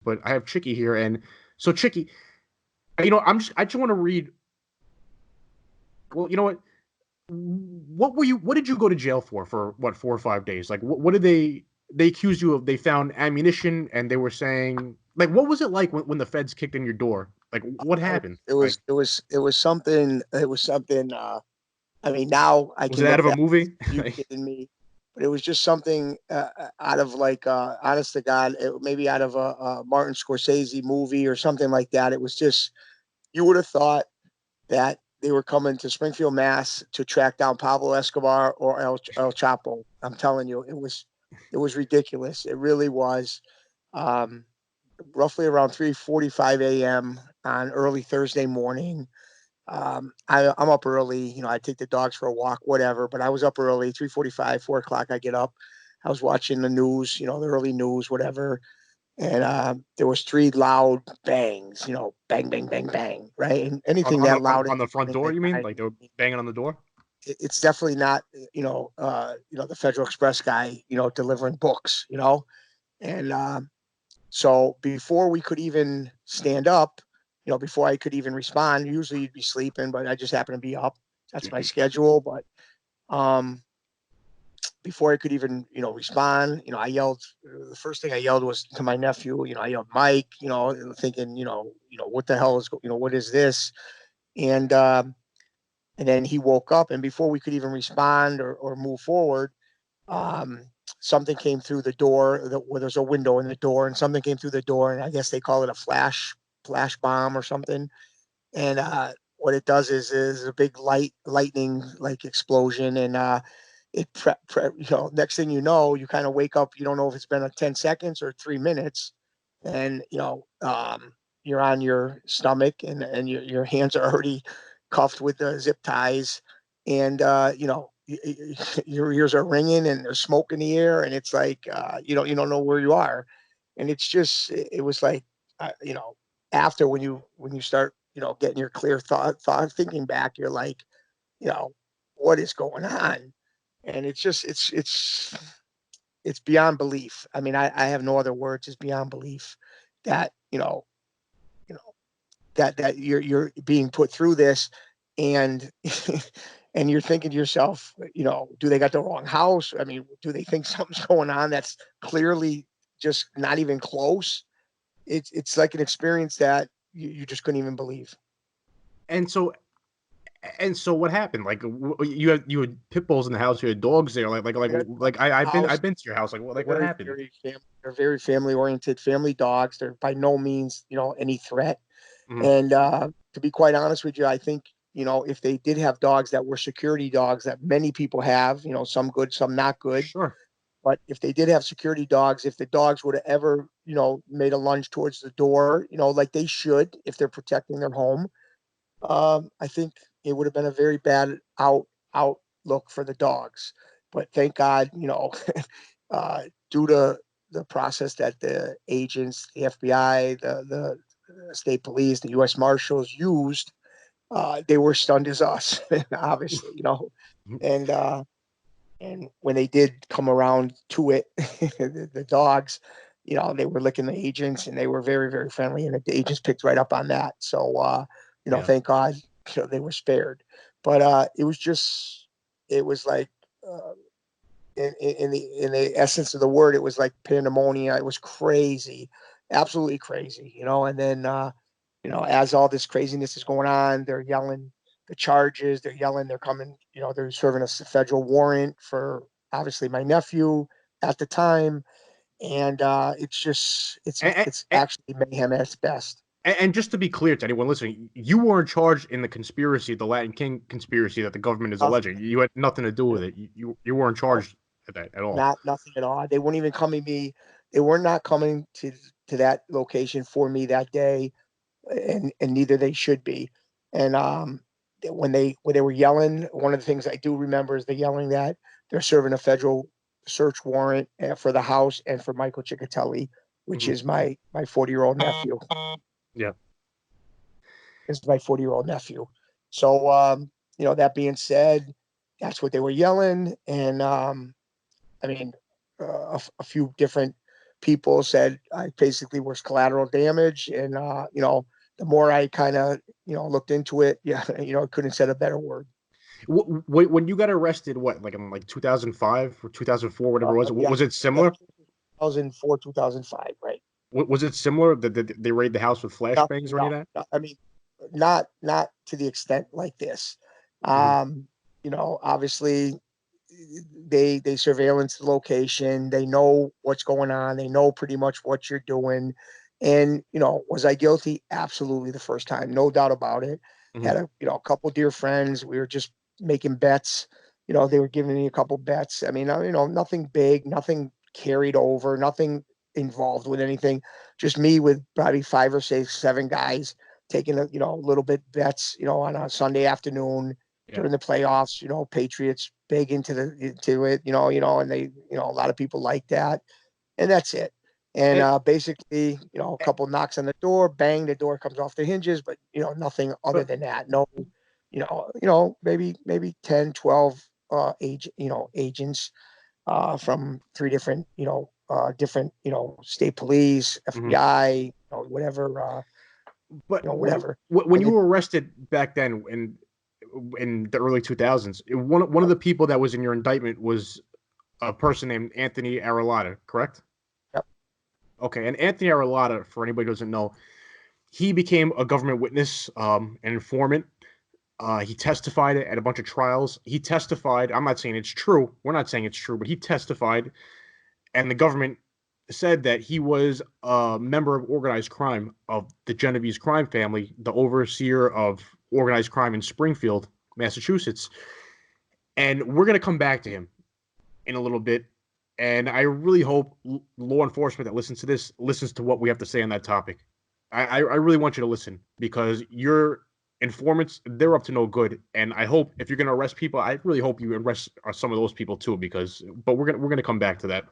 but I have Chicky here, and so Chicky, I just want to read. Well, you know what? What did you go to jail for what 4 or 5 days? Like what did they accused you of? They found ammunition, and they were saying like what was it like when the feds kicked in your door? Like what happened? Like it was something. I mean, now I was can it out look of a back. movie? You kidding me? But it was just something out of like, honest to God, maybe out of a Martin Scorsese movie or something like that. It was just, you would have thought that they were coming to Springfield, Mass, to track down Pablo Escobar or El Chapo. I'm telling you, it was ridiculous. It really was. Um, Roughly around 3:45 a.m. on early Thursday morning. I'm up early. I take the dogs for a walk, whatever. But I was up early, 3:45, 4 o'clock. I get up. I was watching the news, the early news, whatever. And there was three loud bangs, bang, bang, bang, bang, right? And on anything on the that loud in on the the front morning, door? like You mean I, like they were banging on the door? it's definitely not, the Federal Express guy, delivering books, and so before we could even stand up, before I could even respond, usually you'd be sleeping, but I just happened to be up. That's my schedule. But um, before I could even, respond, I yelled. The first thing I yelled was to my nephew. I yelled, "Mike!" Thinking, what the hell is, what is this? And and then he woke up, and before we could even respond or move forward, um, something came through the door. Where there's a window in the door, and something came through the door, and I guess they call it a flash bomb or something. And what it does is a big lightning like explosion, and next thing you know, you kind of wake up. You don't know if it's been 10 seconds or 3 minutes, and you're on your stomach, and your hands are already cuffed with the zip ties, and your ears are ringing, and there's smoke in the air, and it's like you don't know where you are, and it's just it was like after when you start getting your clear thought thinking back, you're like, you know what is going on, and it's just it's beyond belief. I mean, I have no other words. It's beyond belief that you know that you're being put through this, and and you're thinking to yourself, do they got the wrong house? I mean, do they think something's going on that's clearly just not even close? It's like an experience that you just couldn't even believe. And so what happened? Like you had pit bulls in the house, you had dogs there. We got dogs Like in the I've house. been to your house. They're What very, happened? very family oriented, family dogs. They're by no means, any threat. Mhm. And to be quite honest with you, I think, if they did have dogs that were security dogs that many people have, some good, some not good. Sure. But if they did have security dogs, if the dogs would have ever, made a lunge towards the door, like they should, if they're protecting their home, I think it would have been a very bad outlook for the dogs. But thank God, due to the process that the agents, the FBI, the state police, the U.S. Marshals used, they were stunned as us, obviously, and when they did come around to it, the dogs, they were licking the agents, and they were very, very friendly, and the agents picked right up on that. So, Yeah. thank God, they were spared. But it was like, uh, in the essence of the word, it was like pandemonium. It was crazy, absolutely crazy, And then, as all this craziness is going on, they're yelling the charges. They're yelling. They're coming. They're serving us a federal warrant for obviously my nephew at the time, and it's just And, it's actually mayhem at its best. and just to be clear to anyone listening, you weren't charged in the conspiracy, the Latin King conspiracy that the government is Nothing. alleging. You had nothing to do with it. You weren't No, charged at that at all. not nothing at all. They weren't even coming me. They were not coming to that location for me that day, and neither they should be. And when they were yelling, one of the things I do remember is the yelling that they're serving a federal search warrant for the house and for Michael Ciccatelli, which Mhm. is my 40-year-old nephew. Yeah. Is my 40-year-old nephew. So that being said, that's what they were yelling, and I mean, a few different people said I basically was collateral damage. And, the more I kind of, looked into it, yeah, I couldn't said a better word. When you got arrested, what, like in like 2005 or 2004, whatever it was, Yeah, was it yeah, similar? 2004, 2005, right? Was it similar? Did they raid the house with Nothing, flashbangs or any of no, that? no, I mean, not to the extent like this. Hmm. Obviously they surveillance the location. They know what's going on. They know pretty much what you're doing. And, was I guilty? Absolutely, the first time, no doubt about it. Hmm. Had a couple dear friends. We were just making bets. They were giving me a couple bets. I mean, nothing big, nothing carried over, nothing involved with anything. Just me with probably 5 or 6, 7 guys taking a little bit bets, on a Sunday afternoon Yeah. during the playoffs. Patriots big into it. And they, a lot of people like that, and that's it. And And, basically, a couple knocks on the door, bang, the door comes off the hinges, but nothing other but than that. No, maybe 10, 12 agents from 3 different, state police, mhm. FBI, whatever, But whatever. when And you it, were arrested back then in the early 2000s, one of the people that was in your indictment was a person named Anthony Aralata, correct? yep, Okay, and Anthony Aralata, for anybody who doesn't know, he became a government witness, an informant. He testified at a bunch of trials. He testified. I'm not saying it's true. We're not saying it's true, but he testified, and the government said that he was a member of organized crime of the Genovese crime family, the overseer of organized crime in Springfield, Massachusetts. And we're going to come back to him in a little bit. And I really hope law enforcement that listens to this listens to what we have to say on that topic. I really want you to listen because your informants, they're up to no good. And I hope if you're going to arrest people, I really hope you arrest some of those people too, but we're gonna come back to that.